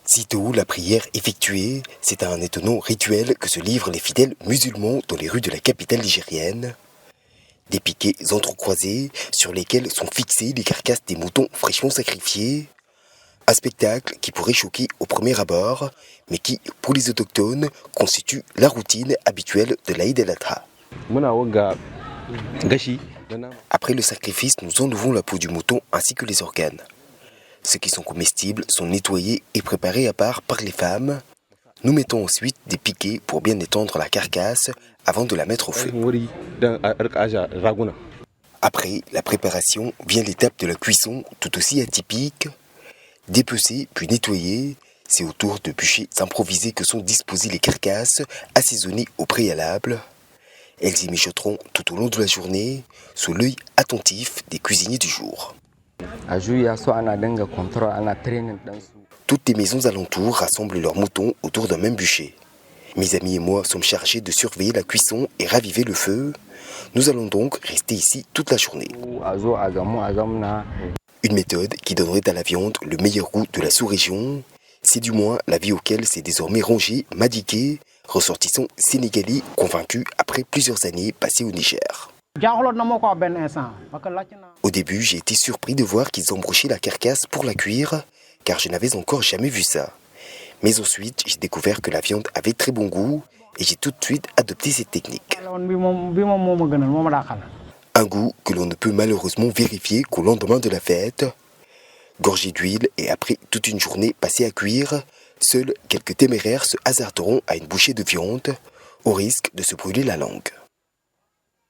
Sitôt la prière effectuée, c'est à un étonnant rituel que se livrent les fidèles musulmans dans les rues de la capitale nigérienne. Des piquets entrecroisés sur lesquels sont fixées les carcasses des moutons fraîchement sacrifiés. Un spectacle qui pourrait choquer au premier abord, mais qui, pour les autochtones, constitue la routine habituelle de l'Aïd el-Adha. Après le sacrifice, nous enlevons la peau du mouton ainsi que les organes. Ceux qui sont comestibles sont nettoyés et préparés à part par les femmes. Nous mettons ensuite des piquets pour bien étendre la carcasse avant de la mettre au feu. Après la préparation vient l'étape de la cuisson tout aussi atypique. Dépecer puis nettoyer, c'est autour de bûchers improvisés que sont disposées les carcasses assaisonnées au préalable. Elles y mijoteront tout au long de la journée sous l'œil attentif des cuisiniers du jour. Toutes les maisons alentours rassemblent leurs moutons autour d'un même bûcher. Mes amis et moi sommes chargés de surveiller la cuisson et raviver le feu. Nous allons donc rester ici toute la journée. Une méthode qui donnerait à la viande le meilleur goût de la sous-région. C'est du moins l'avis auquel s'est désormais rangé Madiké, ressortissant sénégalais convaincu après plusieurs années passées au Niger. Au début, j'ai été surpris de voir qu'ils embrochaient la carcasse pour la cuire, car je n'avais encore jamais vu ça. Mais ensuite, j'ai découvert que la viande avait très bon goût et j'ai tout de suite adopté cette technique. Un goût que l'on ne peut malheureusement vérifier qu'au lendemain de la fête. Gorgé d'huile et après toute une journée passée à cuire, seuls quelques téméraires se hasarderont à une bouchée de viande, au risque de se brûler la langue.